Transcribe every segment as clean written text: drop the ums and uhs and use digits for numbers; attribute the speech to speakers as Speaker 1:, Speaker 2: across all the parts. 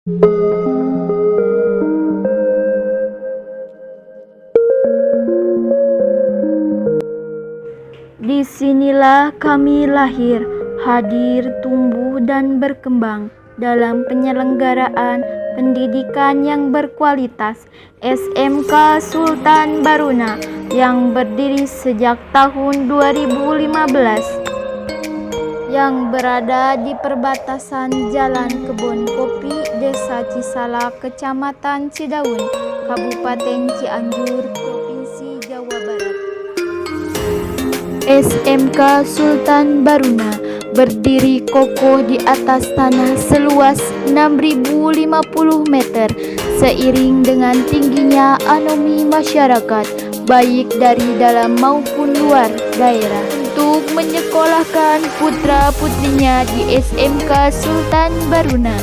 Speaker 1: Disinilah kami lahir, hadir, tumbuh, dan berkembang dalam penyelenggaraan pendidikan yang berkualitas SMK Sultan Baruna yang berdiri sejak tahun 2015, yang berada di perbatasan Jalan Kebun Kopi, Desa Cisalak, Kecamatan Cidaun, Kabupaten Cianjur, Provinsi Jawa Barat. SMK Sultan Baruna berdiri kokoh di atas tanah seluas 6.050 meter seiring dengan tingginya anomi masyarakat baik dari dalam maupun luar daerah untuk menyekolahkan putra-putrinya di SMK Sultan Baruna.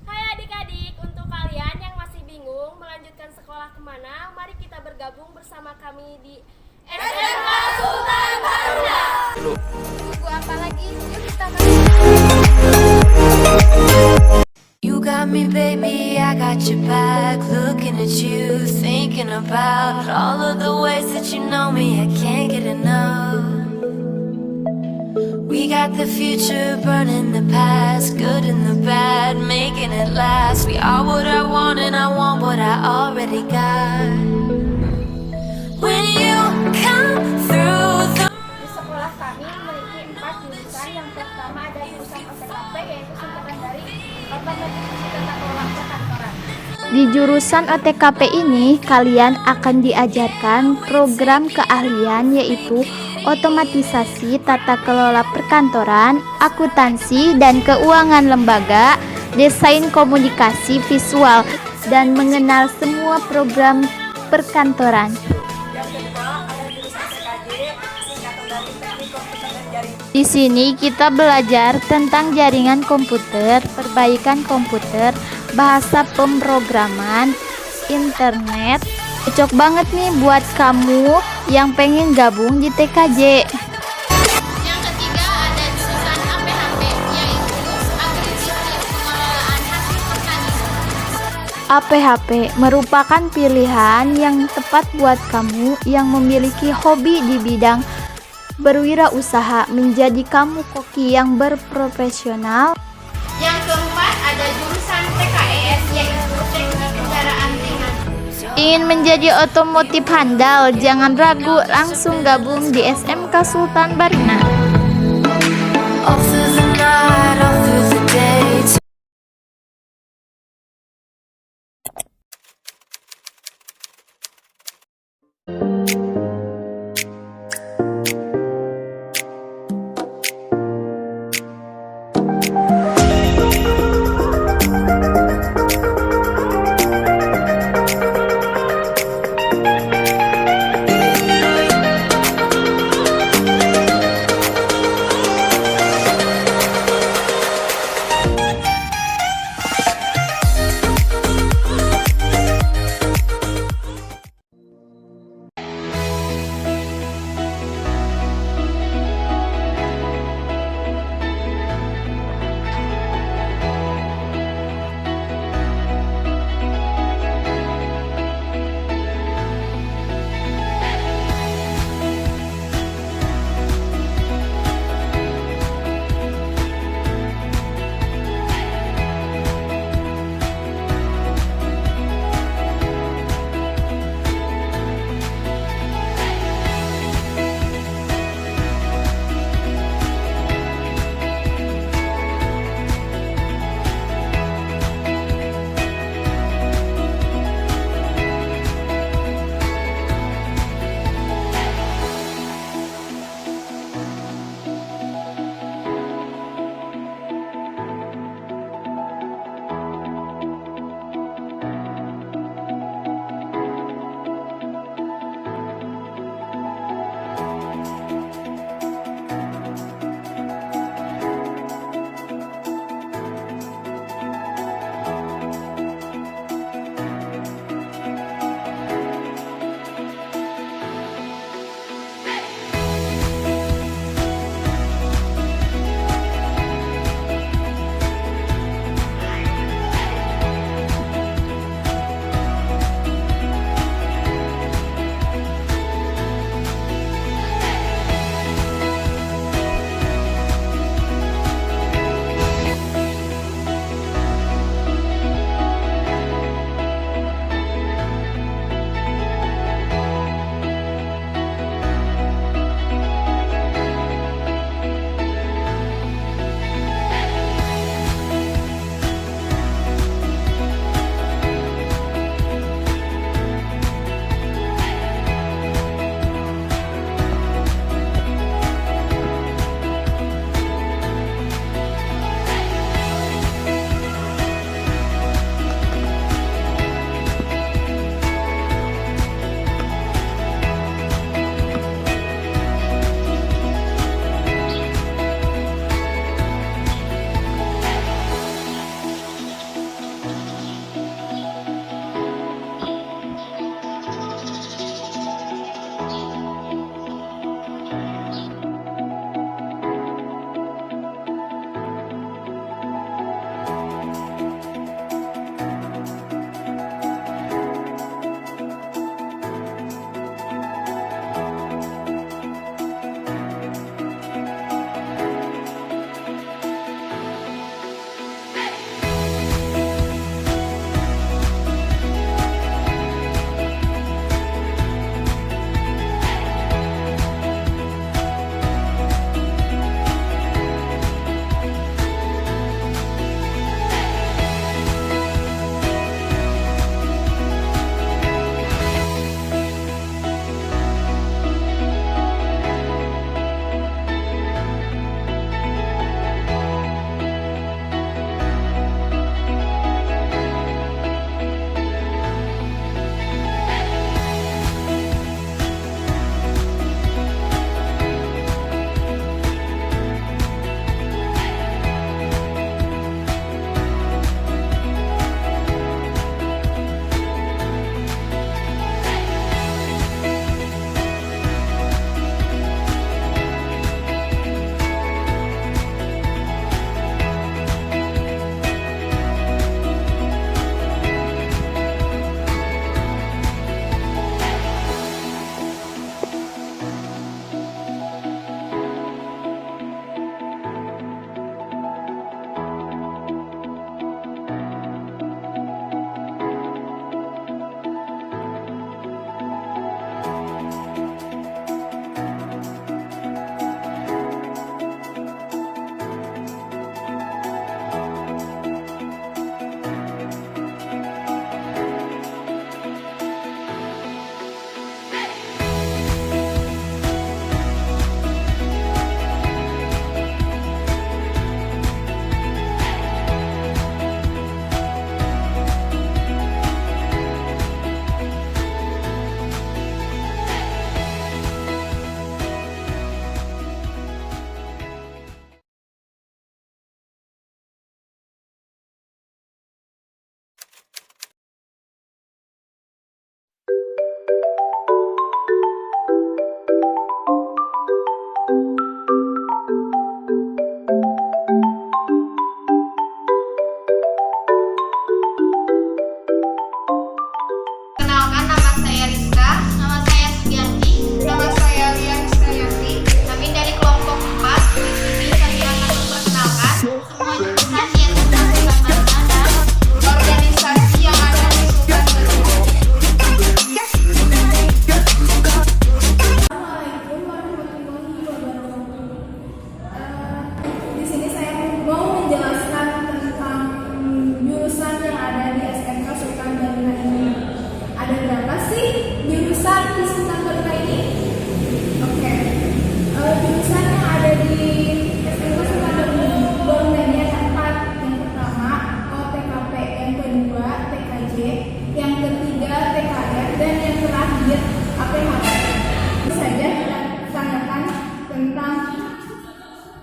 Speaker 2: Hai adik-adik, untuk kalian yang masih bingung melanjutkan sekolah kemana, mari kita bergabung bersama kami di SMK Sultan Baruna. Tunggu apa lagi? Yuk kita
Speaker 3: You got me baby, I got your back. Looking at you, thinking about all of the ways that you know me, I can't get enough. We got the future burning the past, good and the bad, making it last. We are what I want and I want what I already got. When you come through the...
Speaker 2: Di sekolah kami memiliki 4 jurusan. Yang pertama ada jurusan OTKP, yaitu singkatan dari Otomatisasi Tata Kelola Perkantoran.
Speaker 1: Di jurusan OTKP ini, kalian akan diajarkan program keahlian yaitu otomatisasi tata kelola perkantoran, akuntansi dan keuangan lembaga, desain komunikasi visual, dan mengenal semua program perkantoran. Di sini kita belajar tentang jaringan komputer, perbaikan komputer, bahasa pemrograman, internet. Cocok banget nih buat kamu yang pengen gabung di TKJ.
Speaker 2: Yang ketiga ada jurusan APHP, yaitu Agribisnis Pengelolaan Hasil Pertanian.
Speaker 1: APHP merupakan pilihan yang tepat buat kamu yang memiliki hobi di bidang berwirausaha, menjadi kamu koki yang berprofesional.
Speaker 2: Yang keempat ada jurusan TKS, yaitu Teknik Kendaraan Ringan.
Speaker 1: Ingin menjadi otomotif handal? Jangan ragu, langsung gabung di SMK Sultan Baruna.
Speaker 3: All through the night, all through the day.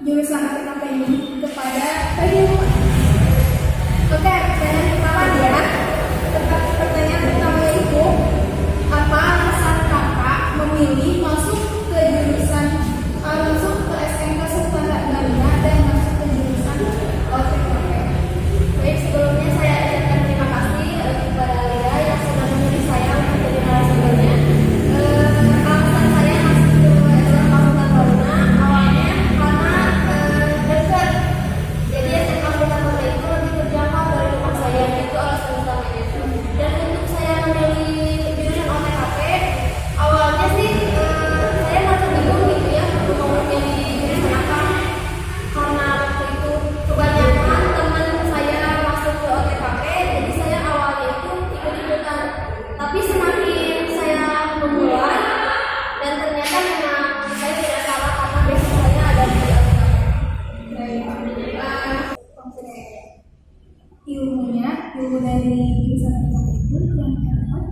Speaker 4: jurusan ATKP ini kepada keilmuan. Oke, pertanyaan pertama ya. Pertanyaan pertama itu, apa alasan kakak memilih masuk ke jurusan masuk ke SMK Sultan Baruna dan masuk ke jurusan OTKP?
Speaker 2: Baik, sebelumnya saya ucapkan terima kasih kepada Lia yang sudah memilih saya untuk menjadi narasumbernya. Alasan saya masuk ke SMK Sultan Baruna awalnya karena dekat. Jadi SMK Sultan Baruna itu lebih terjangkau dari rumah saya, itu alasan utamanya. Dan untuk saya memilih jurusan OTKP, awalnya sih saya merasa bingung gitu ya untuk mau memilih jurusan apa. Karena waktu itu kebanyakan teman saya masuk ke OTKP, jadi saya awalnya itu ikut-ikutan. Tapi semakin saya memulai, dan ternyata memang saya tidak salah karena basic saya ada di OTKP.
Speaker 4: Ilmu dari jurusan ATKP itu yang dapat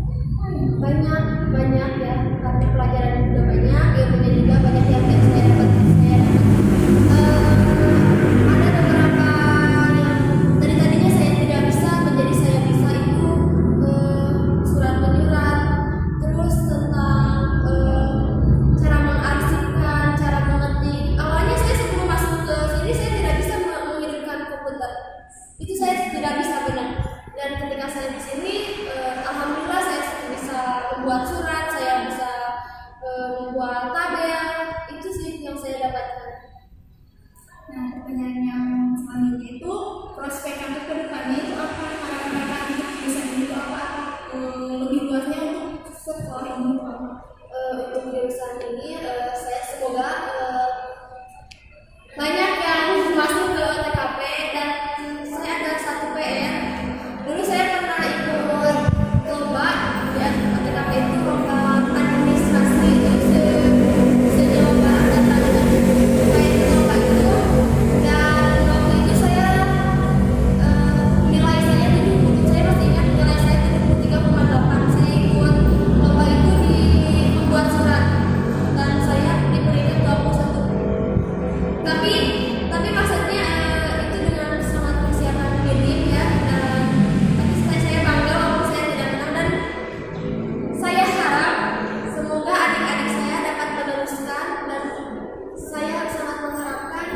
Speaker 2: Banyak ya, karena pelajaran juga banyak, ilmunya juga banyak yang saya dapat. Ada beberapa yang tadinya saya tidak bisa menjadi saya bisa itu surat menyurat, terus tentang cara mengarsipkan, cara mengetik. Awalnya saya sebelum masuk ke sini saya tidak bisa menghidupkan komputer, itu saya tidak bisa benar. Dan ketika saya di sini, alhamdulillah saya bisa membuat surat, saya bisa membuat tabel. Itu sih yang saya dapatkan.
Speaker 4: Nah, pertanyaan yang selanjutnya itu prospek untuk kedepannya itu apa? Harapan kakak untuk jurusan ini itu apa? Lebih luasnya untuk sekolah ini itu apa?
Speaker 2: Untuk jurusan ini, saya semoga banyak yang masuk ke OTKP, dan saya ada satu PR. Dulu saya pernah ikut lomba di OTKP itu, lomba administrasi se-Jawa Barat dan Tangerang. Saya ikut lomba itu, dan waktu itu saya nilai saya 70, saya masih ingat nilai saya 73,8. Saya ikut lomba itu di membuat surat, dan saya di peringkat 21. Tapi maksudnya itu dengan sangat persiapan minim ya, tapi saya bangga walaupun saya tidak menang, dan saya harap semoga adik-adik saya dapat meneruskan, dan saya sangat mengharapkan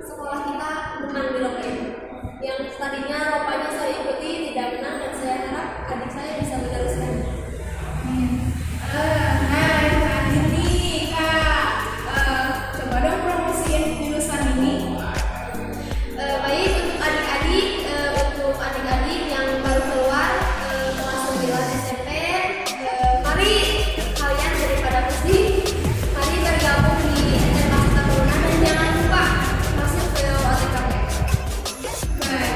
Speaker 2: sekolah kita menang di lomba ini. Yang tadinya lombanya saya ikuti tidak menang, dan saya harap adik saya bisa meneruskan.
Speaker 4: Coba dong promosiin jurusan ini.
Speaker 2: Baik, untuk adik-adik yang baru keluar kelas 9 SMP, mari kalian daripada pusing, mari bergabung di SMK Sultan Baruna dan jangan lupa masuk ke OTKP.
Speaker 4: Baik.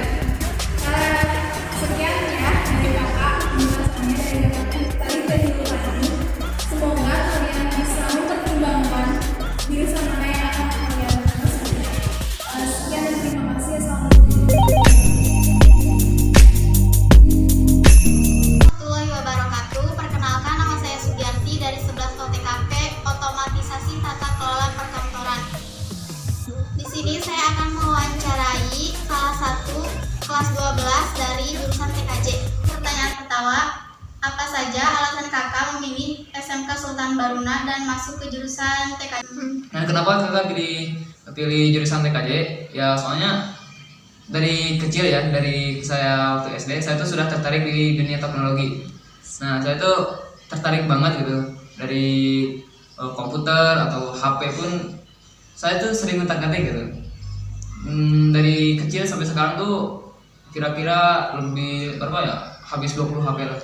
Speaker 4: Sekian ya dari kakak penjelasannya dari kakak tadi ke jurusan ini. Semoga kalian bisa mempertimbangkan jurusan mana yang akan kalian masuk. Sekian dan terima kasih. Assalamualaikum.
Speaker 5: Warahmatullahi wabarakatuh. Perkenalkan, nama saya Sugianti dari 11 OTKP Otomatisasi Tata Kelola Perkantoran. Di sini saya akan mewawancarai salah satu kelas 12 dari jurusan TKJ. Pertanyaan pertama, apa saja alasan kakak memilih SMK Sultan Baruna dan masuk ke jurusan TKJ?
Speaker 6: Nah, kenapa kakak pilih jurusan TKJ? Ya soalnya dari kecil ya, dari saya waktu SD, saya tuh sudah tertarik di dunia teknologi. Nah, saya tuh tertarik banget gitu dari komputer atau HP pun saya tuh sering ngutak-ngatik gitu. Dari kecil sampai sekarang tuh kira-kira lebih berapa ya? Habis 20 HP lah.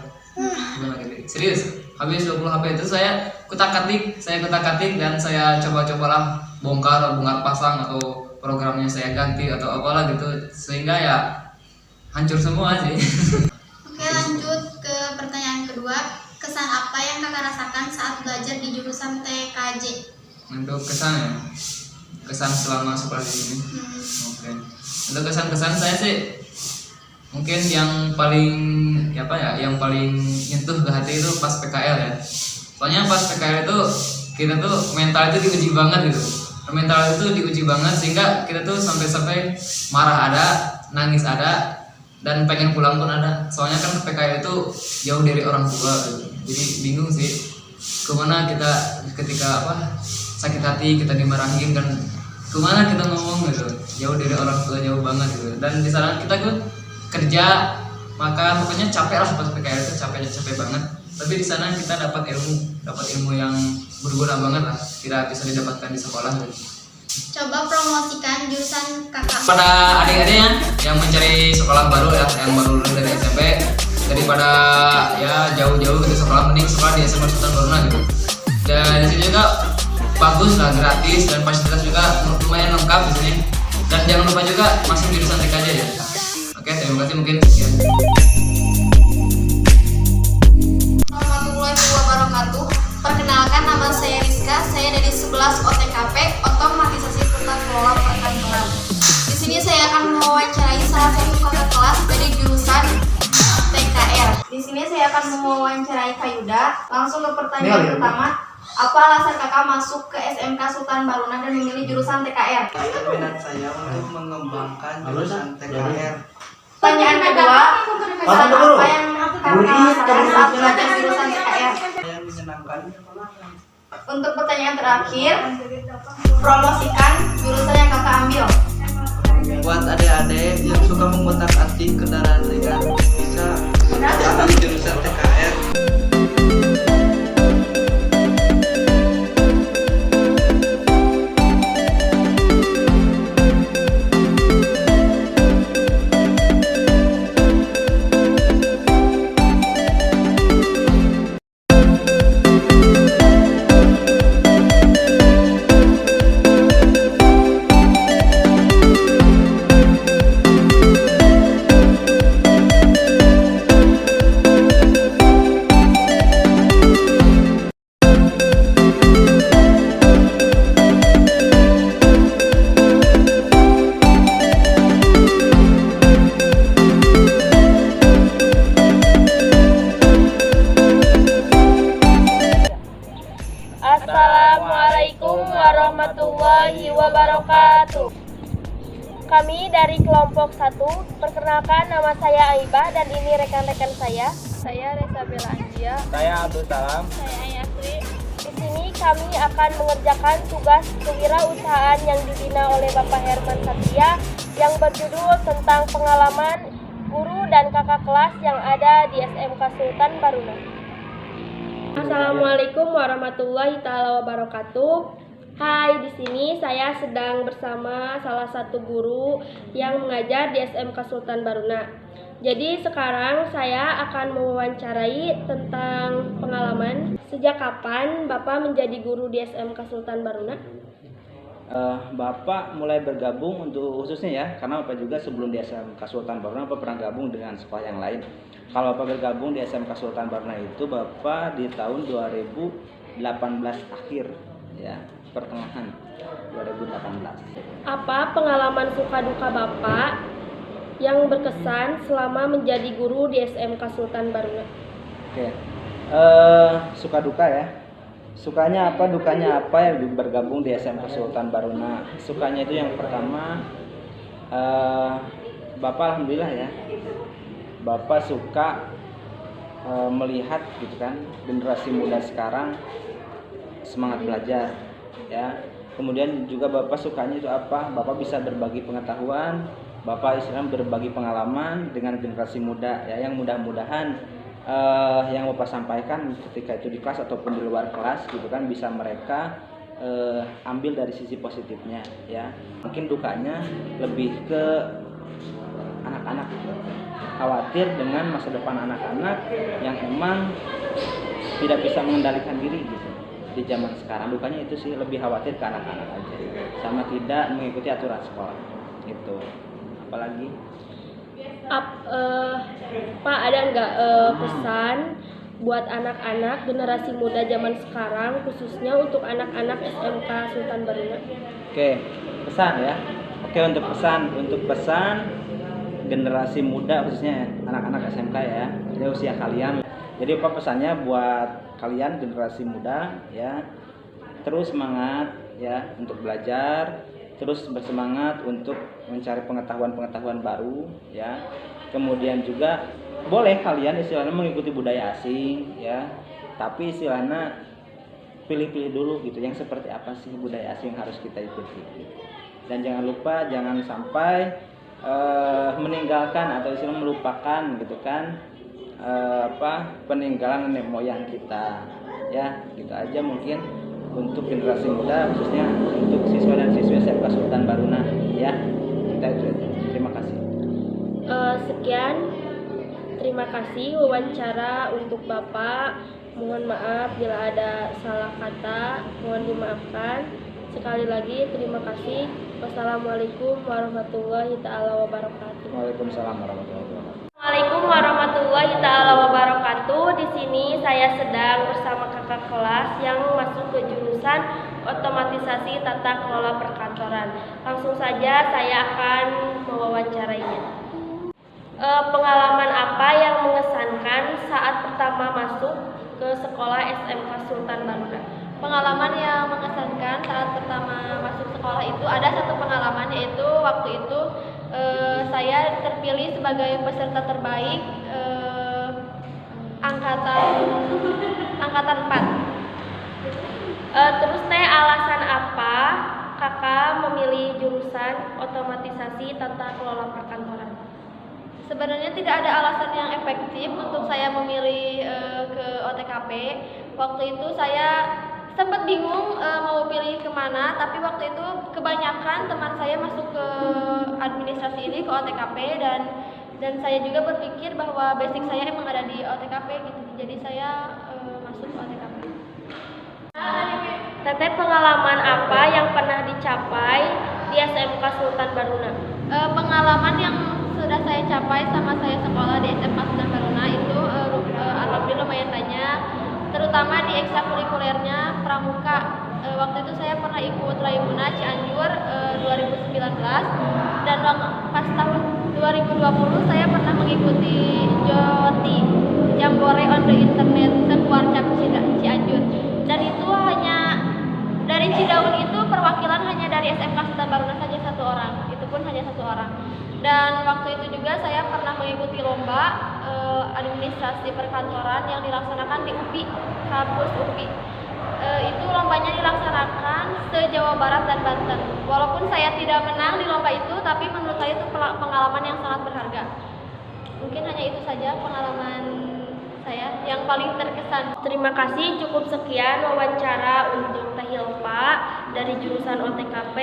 Speaker 6: Gimana gitu? Serius, habis 20 HP itu saya kutak-katik dan saya coba-cobalah bongkar pasang atau programnya saya ganti atau apalah gitu, sehingga ya hancur semua sih.
Speaker 5: Oke, lanjut ke pertanyaan kedua. Kesan apa yang kakak rasakan saat belajar di jurusan TKJ?
Speaker 6: Untuk kesan selama sekolah di sini. Oke. Untuk kesan saya sih mungkin yang paling yang paling nyentuh ke hati itu pas PKL ya. Soalnya pas PKL itu kita tuh mental itu diuji banget gitu. mental itu diuji banget sehingga kita tuh sampai marah ada, nangis ada, dan pengen pulang pun ada. Soalnya kan PKL itu jauh dari orang tua gitu. Jadi bingung sih kemana kita ketika sakit hati, kita dimarahin, dan kemana kita ngomong gitu, jauh dari orang tua, jauh banget gitu. Dan di sana kita tuh kerja, makan, pokoknya capek lah pas PKL itu, capek banget. Tapi di sana kita dapat ilmu yang berguna banget lah, tidak bisa didapatkan di sekolah gitu.
Speaker 5: Coba promosikan jurusan kakak.
Speaker 6: Pada adik-adiknya yang mencari sekolah baru ya, yang baru lulus dari SMP, daripada ya jauh-jauh ke sekolah, mending sekolah di SMA Sultan Baruna gitu. Dan di sini juga bagus lah, gratis, dan fasilitas juga lumayan lengkap di sini. Dan jangan lupa juga masuk jurusan TKJ ya. Oke, terima kasih, mungkin sekian.
Speaker 5: Warahmatullahi wabarakatuh. Perkenalkan, nama saya Rizka. Saya dari 11 OTKP, Otomatisasi Tata Kelola Perkantoran. Di sini saya akan mewawancarai salah satu kakak kelas dari jurusan TKR. Di sini saya akan mewawancarai Kak Yuda. Langsung ke pertanyaan pertama. Apa alasan kakak masuk ke SMK Sultan Baruna dan memilih jurusan TKR?
Speaker 7: Minat saya untuk mengembangkan jurusan TKR.
Speaker 5: Pertanyaan kedua, hal apa yang kakak rasakan saat belajar jurusan TKR?
Speaker 7: Yang menyenangkan.
Speaker 5: Untuk pertanyaan terakhir, promosikan jurusan yang kakak ambil.
Speaker 7: Buat adik-adik yang suka mengotak-atik kendaraan ringan bisa ambil jurusan TKR.
Speaker 2: Assalamualaikum warahmatullahi wabarakatuh. Kami dari kelompok 1, perkenalkan nama saya Aibah dan ini rekan-rekan saya. Saya Reza Bella Anjia.
Speaker 7: Saya Abdul Salam.
Speaker 2: Saya Ayasri. Di sini kami akan mengerjakan tugas kewirausahaan yang dibina oleh Bapak Herman Satria yang berjudul tentang pengalaman guru dan kakak kelas yang ada di SMK Sultan Baruna. Assalamualaikum warahmatullahi taala wabarakatuh. Hai, di sini saya sedang bersama salah satu guru yang mengajar di SMK Sultan Baruna. Jadi sekarang saya akan mewawancarai tentang pengalaman. Sejak kapan Bapak menjadi guru di SMK Sultan Baruna?
Speaker 8: Bapak mulai bergabung untuk khususnya ya, karena Bapak juga sebelum di SMK Sultan Baruna Bapak pernah gabung dengan sekolah yang lain. Kalau Bapak bergabung di SMK Sultan Baruna itu Bapak di tahun 2018 akhir ya, pertengahan 2018.
Speaker 2: Apa pengalaman suka duka Bapak yang berkesan selama menjadi guru di SMK Sultan Baruna?
Speaker 8: Oke. Suka duka ya. Sukanya apa, dukanya apa ya bergabung di SMK Sultan Baruna. Sukanya itu yang pertama, Bapak alhamdulillah ya, Bapak suka melihat gitu kan generasi muda sekarang semangat belajar ya. Kemudian juga Bapak sukanya itu apa, Bapak bisa berbagi pengetahuan, Bapak istilahnya berbagi pengalaman dengan generasi muda ya, yang mudah-mudahan yang Bapak sampaikan ketika itu di kelas ataupun di luar kelas gitu kan bisa mereka ambil dari sisi positifnya ya. Mungkin dukanya lebih ke anak-anak, khawatir dengan masa depan anak-anak yang emang tidak bisa mengendalikan diri gitu di zaman sekarang. Dukanya itu sih, lebih khawatir ke anak-anak aja sama tidak mengikuti aturan sekolah gitu. Apalagi
Speaker 2: Pak, ada nggak pesan buat anak-anak generasi muda zaman sekarang, khususnya untuk anak-anak SMK Sultan Baruna?
Speaker 8: Oke, pesan ya. Oke, untuk pesan generasi muda khususnya anak-anak SMK ya, ini usia kalian. Jadi apa pesannya buat kalian generasi muda ya, terus semangat ya untuk belajar, terus bersemangat untuk mencari pengetahuan-pengetahuan baru ya. Kemudian juga boleh kalian istilahnya mengikuti budaya asing ya, tapi istilahnya pilih-pilih dulu gitu yang seperti apa sih budaya asing harus kita ikuti gitu. Dan jangan lupa jangan sampai meninggalkan atau istilahnya melupakan gitu kan peninggalan nenek moyang kita ya. Gitu aja mungkin untuk generasi muda, khususnya untuk siswa dan siswi SMK Sultan Baruna ya. Kita itu aja. Terima kasih.
Speaker 2: Sekian, terima kasih wawancara untuk Bapak. Mohon maaf bila ada salah kata, mohon dimaafkan. Sekali lagi terima kasih. Wassalamualaikum warahmatullahi taala wabarakatuh.
Speaker 8: Waalaikumsalam warahmatullahi wabarakatuh.
Speaker 2: Assalamualaikum warahmatullahi taala wabarakatuh. Di sini saya sedang bersama kakak kelas yang masuk ke jurusan otomatisasi tata kelola perkantoran. Langsung saja saya akan mewawancarainya. Pengalaman apa yang mengesankan saat pertama masuk ke sekolah SMK Sultan Baruna?
Speaker 1: Pengalaman yang mengesankan saat pertama masuk sekolah itu ada satu pengalaman, yaitu waktu itu saya terpilih sebagai peserta terbaik angkatan 4. Terus alasan apa kakak memilih jurusan otomatisasi tata kelola perkantoran? Sebenarnya tidak ada alasan yang efektif untuk saya memilih ke OTKP. Waktu itu saya sempat bingung mau pilih kemana, tapi waktu itu kebanyakan teman saya masuk ke administrasi ini, ke OTKP, dan saya juga berpikir bahwa basic saya emang ada di OTKP gitu. Jadi saya masuk ke OTKP.
Speaker 2: Teteh, pengalaman apa yang pernah dicapai di SMK Sultan Baruna?
Speaker 1: Pengalaman yang sudah saya capai sama saya sekolah di SMK Sultan Baruna itu alhamdulillah lumayan banyak, terutama di ekstrakurikulernya pramuka. Waktu itu saya pernah ikut Raimuna Cianjur 2019, dan pas tahun 2020 saya pernah mengikuti Joti Jambore on the Internet Sekuarcap Cianjur, dan itu hanya dari Cidaun itu perwakilan hanya dari SMK Sultan Baruna saja 1 orang, itu pun hanya 1 orang. Dan waktu itu juga saya pernah mengikuti lomba administrasi perkantoran yang dilaksanakan di UPI, kampus UPI. Itu lombanya dilaksanakan se-Jawa Barat dan Banten. Walaupun saya tidak menang di lomba itu, tapi menurut saya itu pengalaman yang sangat berharga. Mungkin hanya itu saja pengalaman saya yang paling terkesan.
Speaker 2: Terima kasih, cukup sekian wawancara untuk Teh Hilpa dari jurusan OTKP.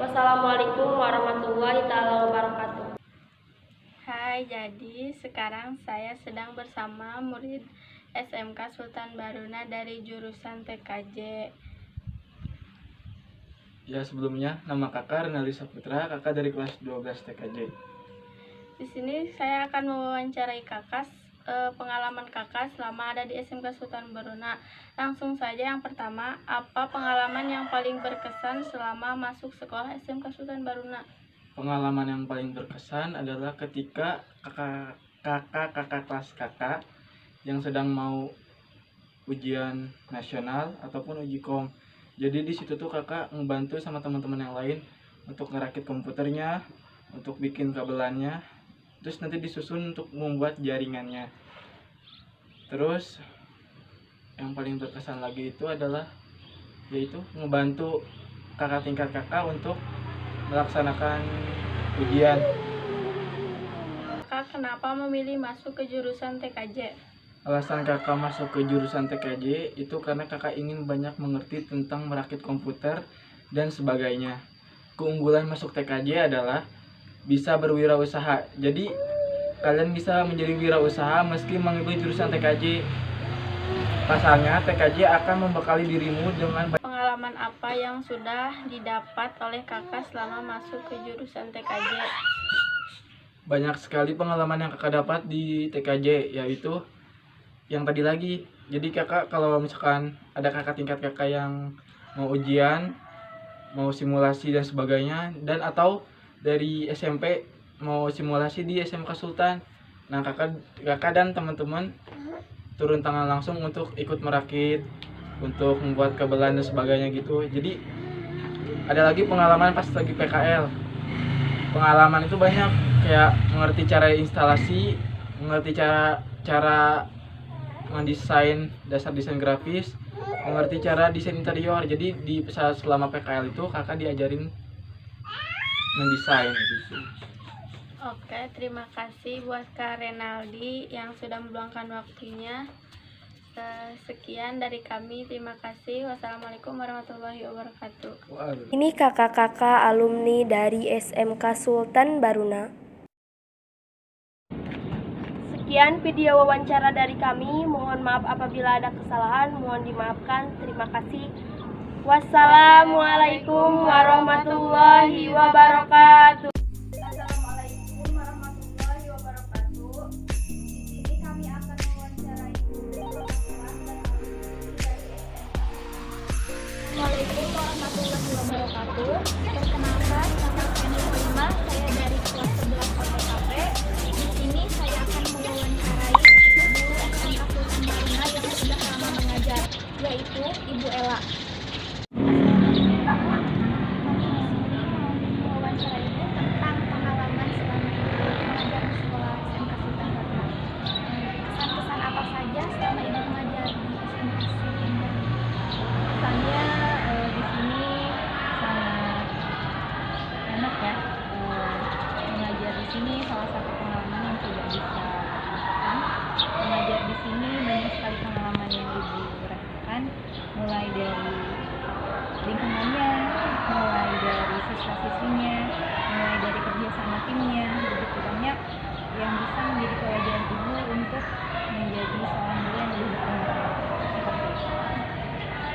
Speaker 2: Wassalamualaikum warahmatullahi taala wabarakatuh.
Speaker 1: Hai, jadi sekarang saya sedang bersama murid SMK Sultan Baruna dari jurusan TKJ.
Speaker 9: Ya, sebelumnya nama kakak Renaldi Saputra, kakak dari kelas 12 TKJ.
Speaker 1: Di sini saya akan mewawancarai kakak pengalaman kakak selama ada di SMK Sultan Baruna. Langsung saja yang pertama, apa pengalaman yang paling berkesan selama masuk sekolah SMK Sultan Baruna?
Speaker 9: Pengalaman yang paling berkesan adalah ketika kakak kelas kakak yang sedang mau ujian nasional ataupun uji kom. Jadi di situ tuh kakak ngebantu sama teman-teman yang lain untuk ngerakit komputernya, untuk bikin kabelannya, terus nanti disusun untuk membuat jaringannya. Terus yang paling berkesan lagi itu adalah yaitu ngebantu kakak tingkat kakak untuk melaksanakan ujian.
Speaker 1: Kakak kenapa memilih masuk ke jurusan TKJ?
Speaker 9: Alasan kakak masuk ke jurusan TKJ itu karena kakak ingin banyak mengerti tentang merakit komputer dan sebagainya. Keunggulan masuk TKJ adalah bisa berwirausaha. Jadi kalian bisa menjadi wirausaha meski mengikuti jurusan TKJ. Pasalnya TKJ akan membekali dirimu dengan
Speaker 1: Pengalaman apa yang sudah didapat oleh kakak selama masuk ke jurusan TKJ?
Speaker 9: banyak sekali pengalaman yang kakak dapat di TKJ, yaitu yang tadi lagi. Jadi kakak kalau misalkan ada kakak tingkat kakak yang mau ujian, mau simulasi dan sebagainya, dan atau dari SMP mau simulasi di SMK Sultan, nah kakak dan teman-teman turun tangan langsung untuk ikut merakit, untuk membuat kabelan dan sebagainya gitu. Jadi ada lagi pengalaman pas lagi PKL. Pengalaman itu banyak, kayak mengerti cara instalasi, mengerti cara mendesain, dasar desain grafis, mengerti cara desain interior. Jadi di saat selama PKL itu kakak diajarin mendesain gitu.
Speaker 2: Oke, terima kasih buat Kak Renaldi yang sudah meluangkan waktunya. Sekian dari kami, terima kasih. Wassalamualaikum warahmatullahi wabarakatuh.
Speaker 10: Ini kakak-kakak alumni dari SMK Sultan Baruna.
Speaker 2: Sekian video wawancara dari kami. Mohon maaf apabila ada kesalahan, mohon dimaafkan. Terima kasih. Wassalamualaikum warahmatullahi wabarakatuh.
Speaker 4: Assalamualaikum warahmatullahi wabarakatuh. Di sini kami akan mewawancarai
Speaker 1: Assalamualaikum warahmatullahi wabarakatuh. Perkenalkan, nama saya Prima, saya dari kelas 11 OTKP. Di sini saya akan mewawancarai guru SMK Sultan Baruna yang sudah lama mengajar, yaitu Ibu Ella. Mewawancarai itu tentang pengalaman selama Ibu mengajar di sekolah SMK Sultan Baruna. Kesan-kesan apa saja selama Ibu mengajar di SMK Sultan Baruna? Kesannya di sini sangat enak ya, mengajar di sini salah satu pengalaman yang tidak bisa dilupakan. Mengajar di sini banyak sekali pengalaman yang Ibu rasakan, mulai dari lingkungannya, mulai dari siswa-siswinya, mulai dari kerjasama timnya. Begitu banyak yang bisa menjadi pelajaran Ibu untuk menjadi seorang guru yang lebih bertanggung jawab.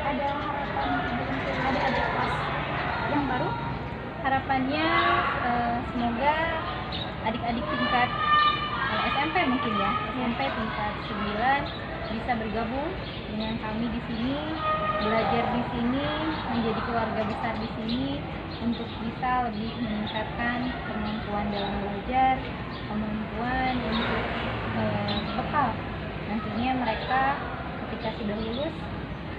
Speaker 1: Ada harapan untuk adik-adik kelas yang baru? Harapannya semoga adik-adik tingkat SMP mungkin ya, SMP tingkat 9 bisa bergabung dengan kami di sini, belajar di sini, menjadi keluarga besar di sini untuk bisa lebih meningkatkan kemampuan dalam belajar, kemampuan untuk bekal nantinya mereka ketika sudah lulus.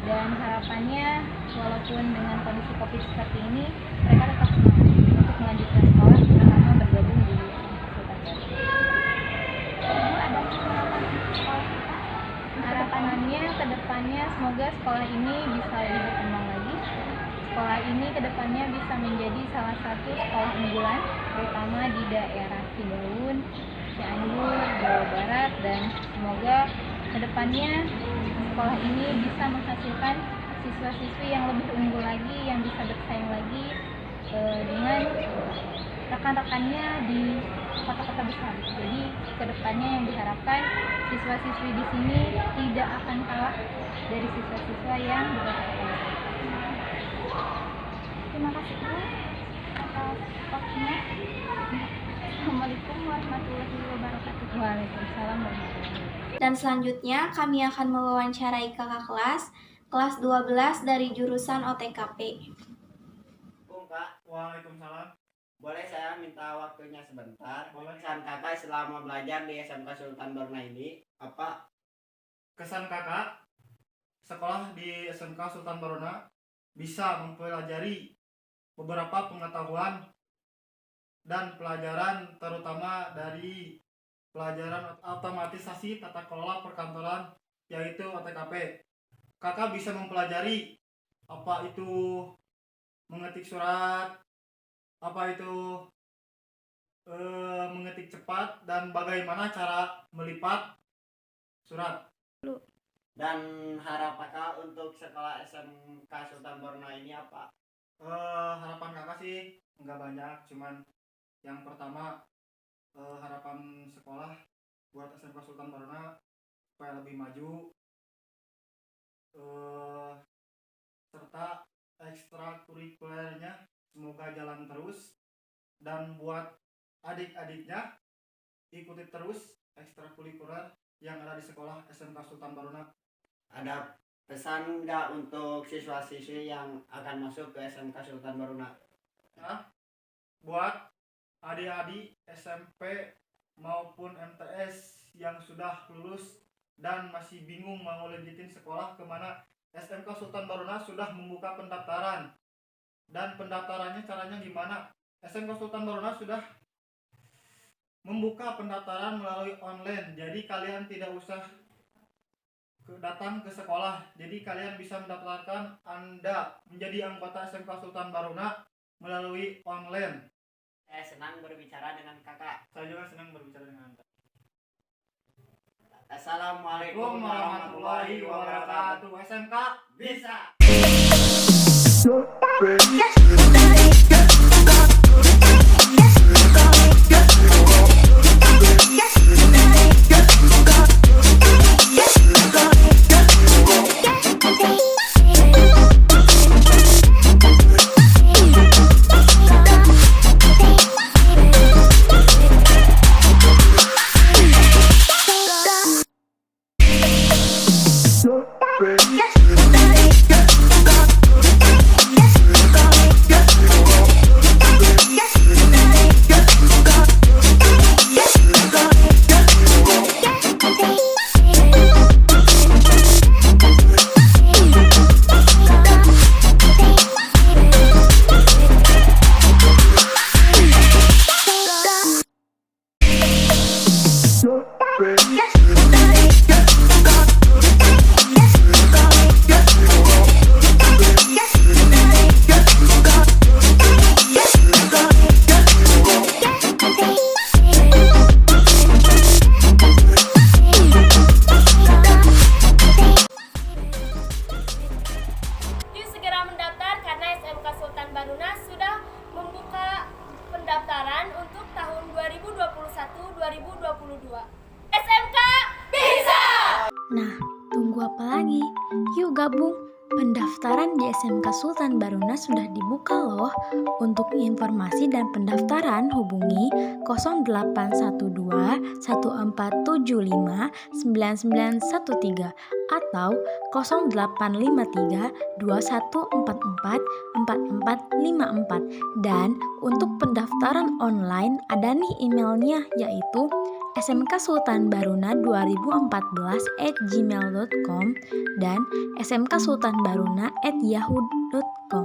Speaker 1: Dan harapannya walaupun dengan kondisi COVID seperti ini, mereka tetap semangat untuk melanjutkan sekolah, terutama bergabung di Sultan Baruna. Ada harapan untuk sekolah kita? Harapannya ke depannya semoga sekolah ini bisa lebih berkembang lagi. Sekolah ini ke depannya bisa menjadi salah satu sekolah unggulan, terutama di daerah Cidaun, Cianjur, Jawa Barat, dan semoga ke depannya sekolah ini bisa menghasilkan siswa-siswi yang lebih unggul lagi, yang bisa bersaing lagi dengan rekan-rekannya di kota-kota besar. Jadi kedepannya yang diharapkan siswa-siswi di sini tidak akan kalah dari siswa-siswa yang di kota-kota besar. Terima kasih Bu atas waktunya. Assalamualaikum warahmatullahi wabarakatuh. Waalaikumsalam warahmatullahi wabarakatuh.
Speaker 5: Dan selanjutnya kami akan mewawancarai kakak kelas 12 dari jurusan OTKP.
Speaker 7: Kak.
Speaker 9: Waalaikumsalam.
Speaker 7: Boleh saya minta waktunya sebentar?
Speaker 9: Boleh.
Speaker 7: Kesan kakak selama belajar di SMK Sultan Baruna ini apa?
Speaker 9: Kesan kakak sekolah di SMK Sultan Baruna bisa mempelajari beberapa pengetahuan dan pelajaran, terutama dari pelajaran otomatisasi tata kelola perkantoran, yaitu OTKP. Kakak bisa mempelajari apa itu mengetik surat, apa itu mengetik cepat, dan bagaimana cara melipat surat.
Speaker 7: Dan harapan kakak untuk sekolah SMK Sultan Baruna ini apa?
Speaker 9: Harapan kakak sih nggak banyak, cuman yang pertama harapan sekolah buat SMK Sultan Baruna supaya lebih maju, serta ekstrakurikulernya semoga jalan terus, dan buat adik-adiknya ikuti terus ekstrakurikuler yang ada di sekolah SMK Sultan Baruna.
Speaker 7: Ada pesan nggak untuk siswa-siswi yang akan masuk ke SMK Sultan Baruna?
Speaker 9: Nah, buat adik-adik SMP maupun MTS yang sudah lulus dan masih bingung mau lanjutin sekolah kemana, SMK Sultan Baruna sudah membuka pendaftaran. Dan pendaftarannya caranya gimana? SMK Sultan Baruna sudah membuka pendaftaran melalui online. Jadi kalian tidak usah datang ke sekolah. Jadi kalian bisa mendaftarkan Anda menjadi anggota SMK Sultan Baruna melalui online.
Speaker 11: Saya senang berbicara dengan kakak.
Speaker 9: Saya juga senang berbicara dengan Anda.
Speaker 11: Assalamualaikum
Speaker 9: warahmatullahi wabarakatuh. SMK
Speaker 11: Bisa.
Speaker 2: Yuk segera mendaftar karena SMK Sultan Baruna sudah membuka pendaftaran untuk tahun 2021-2022. SMK bisa!
Speaker 1: Nah, tunggu apa lagi? Yuk gabung. Pendaftaran di SMK Sultan Baruna sudah dibuka loh. Untuk informasi dan pendaftaran hubungi 0812 1475 9913 atau 0853 2144 4454. Dan untuk pendaftaran online ada nih emailnya, yaitu smksultanbaruna2014@gmail.com dan smksultanbaruna@yahoo.com.